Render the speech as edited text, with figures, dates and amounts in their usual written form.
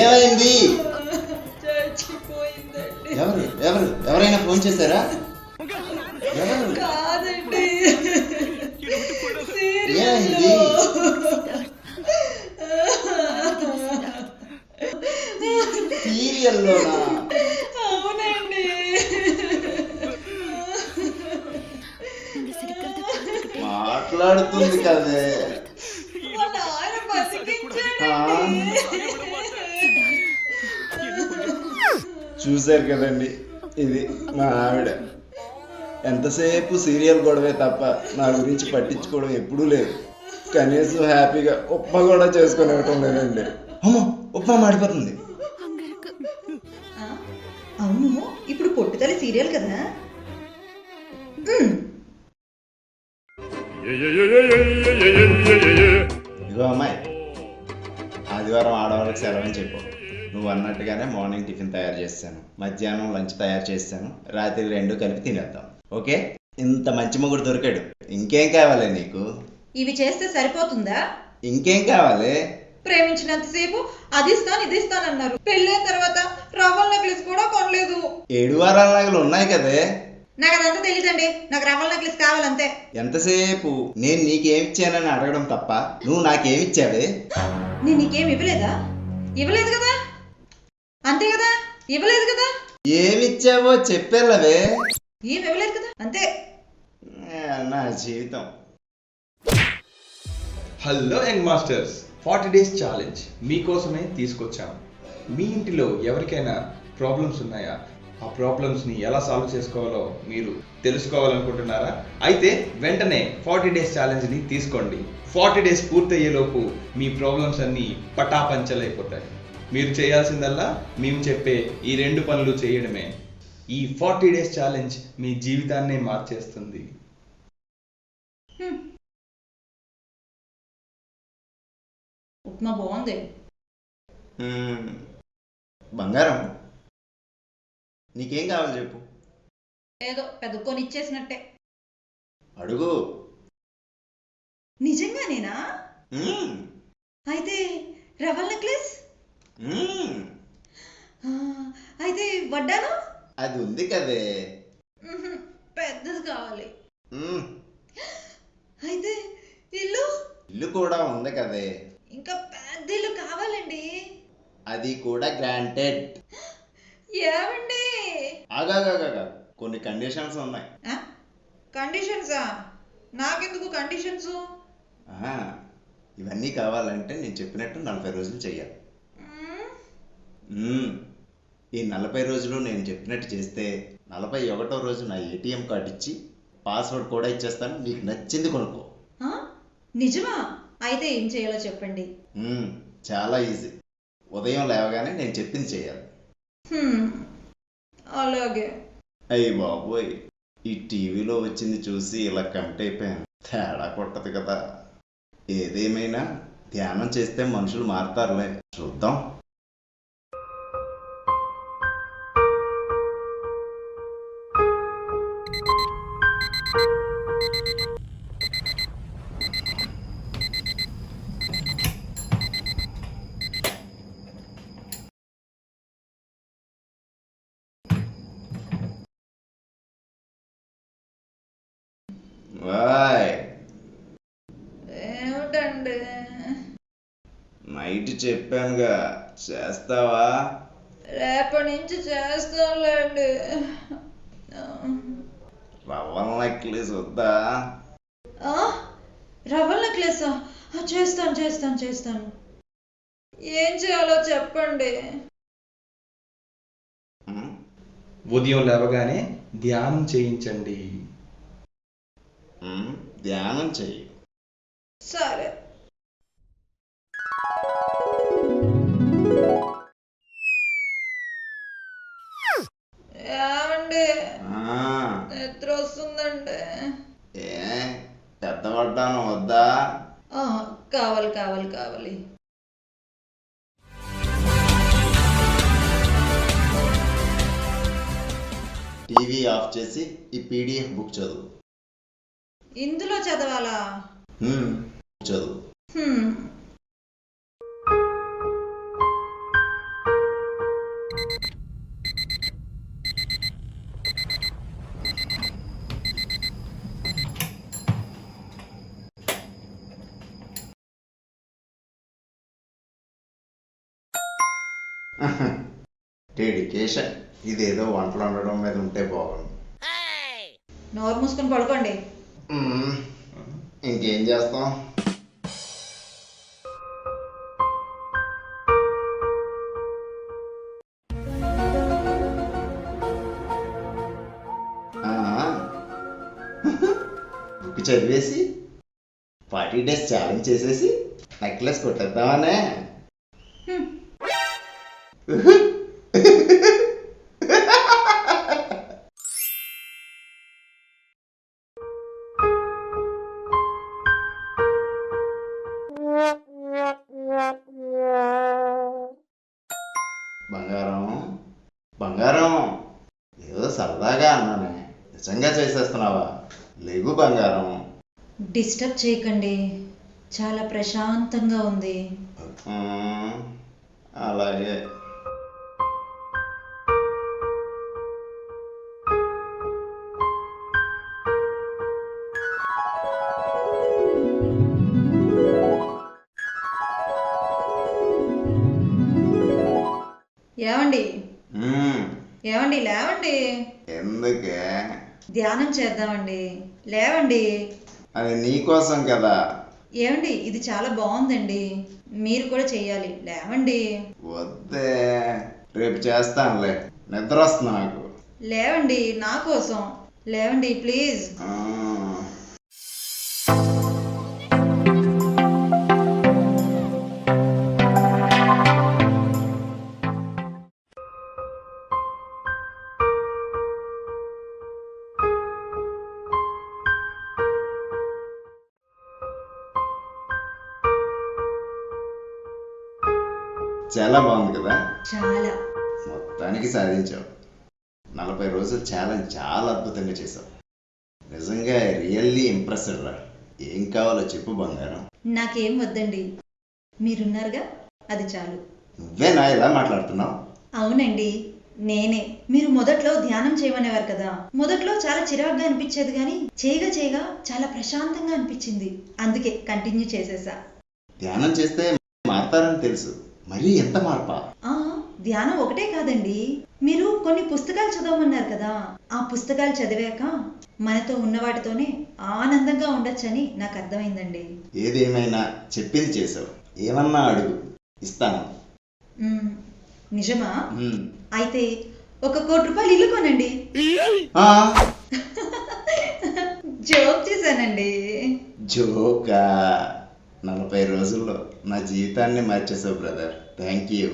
ఏమైంది? చచ్చిపోయిందండి. ఎవరు ఎవరు ఎవరైనా ఫోన్ చేశారా? ఎవరు? కాదండి, ఏమైంది? సీరియల్లోనా? అవునండి. మాట్లాడుతుంది కదే. వాళ్ళ ఆయన బతికించాడండి. చూశారు కదండి, ఇది మా ఆవిడ. ఎంతసేపు సీరియల్ గొడవే తప్ప నా గురించి పట్టించుకోవడం ఎప్పుడూ లేదు. కనీసం హ్యాపీగా ఉప్మా కూడా చేసుకొని ఇవ్వటం లేదండి. అమ్మో, ఉప్మా మాడిపోతుంది. అవును, ఇప్పుడు పొట్టుతల్లి సీరియల్ కదా. ఇగో అమ్మాయి, ఆదివారం ఆడవాళ్ళకి సెలవని చెప్పు. నువ్వు అన్నట్టుగానే మార్నింగ్ టిఫిన్ తయారు చేస్తాను, మధ్యాహ్నం లంచ్ తయారు చేస్తాను, రాత్రి 2 కలిపి తినేద్దాం. ఓకే? ఇంత మంచి మొగుడు దొరికాడు, ఇంకేం కావాలి నీకు? ఇవి చేస్తే సరిపోతుందా? ఇంకేం కావాలి? ప్రేమించినంతసేపు అది ఇస్తాను ఇది ఇస్తానన్నారు. పెళ్ళైన తర్వాత రవ్వల నెక్లెస్ కూడా కొనలేదు. 7 వారాల నగలు ఉన్నాయి కదే. నాకు అదంతా తెలీదండి, నాకు రవ్వల నెక్లెస్ కావాలంతే. ఎంతసేపు నేను నీకేమిచ్చానని అడగడం తప్ప నువ్వు నాకేమిచ్చావే? నేను నీకేం ఇవ్వలేదా? ఇవ్వలేదు కదా, అంతే కదా, ఇవ్వలేదు కదా. ఏమిచ్చావో చెప్పేళ్ళవే. ఏం ఇవ్వలేదు కదా, అంతే. నా జీవితం. Hello young masters, 40 days challenge మీకోసమే తీసుకొచ్చాం. మీ ఇంటిలో ఎవరికైనా ప్రాబ్లమ్స్ ఉన్నాయా? ఆ ప్రాబ్లమ్స్ని ఎలా సాల్వ్ చేసుకోవాలో మీరు తెలుసుకోవాలనుకుంటున్నారా? అయితే వెంటనే 40 డేస్ ఛాలెంజ్ని తీసుకోండి. 40 డేస్ పూర్తయ్యేలోపు మీ ప్రాబ్లమ్స్ అన్నీ పటాపంచలైపోతాయి. మీరు చేయాల్సిందల్లా మేము చెప్పే ఈ 2 పనులు చేయడమే. ఈ 40 డేస్ ఛాలెంజ్ మీ జీవితాన్నే మార్చేస్తుంది. ఉప్మా బాగుంది. బంగారం, నీకేం కావాలి చెప్పు. ఏదో పెద్ద కొని ఇచ్చేసినట్టే. అడుగు. నిజంగానేనా? అయితే రవ్వల నెక్లెస్, అయితే వడ్డాను అది ఉంది కదే. పెద్దది కావాలి. అయితే ఇల్లు ఇల్లు కూడా ఉంది కదే. ఇంకా పెద్ద ఇల్లు కావాలండి. అది కూడా గ్రాంటెడ్. ఏమండి? ఆగాగా, కొన్ని కండిషన్స్ ఉన్నాయి. కండిషన్సా? నాకెందుకు కండిషన్స్? ఇవన్నీ కావాలంటే నేను చెప్పినట్టు 40 రోజులు చెయ్యాలి. ఈ 40 రోజులు నేను చెప్పినట్టు చేస్తే 41వ రోజు నా ATM కార్డు ఇచ్చి పాస్వర్డ్ కూడా ఇచ్చేస్తాను. నీకు నచ్చింది కొనుక్కో. నిజమా? అయితే ఏం చేయాలో చెప్పండి. చాలా ఈజీ. ఉదయం లేవగానే నేను చెప్పింది చేయాలి. అలాగే. అయ్యి బాబోయ్, ఈ టీవీలో వచ్చింది చూసి ఇలా కమిట్ అయిపోయాను. తేడా కొట్టదు కదా. ఏదేమైనా ధ్యానం చేస్తే మనుషులు మారుతారులే, చూద్దాం. ఏమిటండి? నైట్ చెప్పానుగా, చేస్తావా? రేపటి నుంచి చేస్తానులేండి. రవ్వల నెక్లెస్ వద్దా? రవ్వల నెక్లెసా? చేస్తాను. ఏం చేయాలో చెప్పండి. ఉదయం లేవగానే ధ్యానం చేయించండి. ధ్యానం చెయ్యి. సరే. ఏమండి? నిద్ర వస్తుందండి. పెద్ద వడ్డానం వద్దా? కావాలి. టీవీ ఆఫ్ చేసి ఈ PDF బుక్ చదువు. ఇందులో చదవాలా? చదువు. డెడికేషన్. ఇదేదో వంటలు వండడం మీద ఉంటే బాగుంది. నోరు మూసుకొని పడుకోండి. ఇంకేం చేస్తాం? బుక్ చదివేసి 40 days ఛాలెంజ్ చేసేసి నెక్లెస్ కొట్టేద్దామనే. బంగారం బంగారం, ఏదో సరదాగా అన్నానే, నిజంగా చేసేస్తున్నావా? లేవు బంగారం. డిస్టర్బ్ చేయకండి, చాలా ప్రశాంతంగా ఉంది. అలాగే. ఏమండి ఏమండి లేవండి. ఎందుకే? ధ్యానం చేద్దామండి. లేవండి. అది నీకోసం కదా. ఏమండి ఇది చాలా బాగుందండి, మీరు కూడా చెయ్యాలి. లేవండి. వద్దే, రేపు చేస్తానులే, నిద్ర వస్తుంది నాకు. లేవండి, నా కోసం లేవండి ప్లీజ్. చాలా బాగుంది కదా. చాలా. మొత్తానికి సాధించావు. 40 రోజులు ఛాలెంజ్ చాలా అద్భుతంగా చేసావు. నిజంగా రియల్లీ ఇంప్రెస్డ్ రా. ఏం కావాలో చెప్పు బంగారం. నాకేం వద్దండి, మీరున్నారుగా, అది చాలు. నువ్వేనా ఇలా మాట్లాడుతున్నావు? అవునండి, నేనే. మీరు మొదట్లో ధ్యానం చేయమనేవారు కదా. మొదట్లో చాలా చిరాగ్గా అనిపించేది, కానీ చేయగా చేయగా చాలా ప్రశాంతంగా అనిపించింది. అందుకే కంటిన్యూ చేసేసా. ధ్యానం చేస్తే మారతారని తెలుసు, మరి ఎంత మార్పా? ధ్యానం ఒకటే కాదండి, మీరు కొన్ని పుస్తకాలు చదవమన్నారు కదా. ఆ పుస్తకాలు చదివాక మనతో ఉన్న వాటితోనే ఆనందంగా ఉండొచ్చని నాకు అర్థమైందండి. ఏదేమైనా చెప్పింది చేసావు. ఏమన్నా అడుగు, ఇస్తాను. నిజమా? అయితే 1 కోటి రూపాయలు ఇల్లు కొనండి. జోక్ చేశానండి. జోకా? 40 రోజుల్లో నా జీవితాన్ని మార్చేసావు బ్రదర్. Thank you.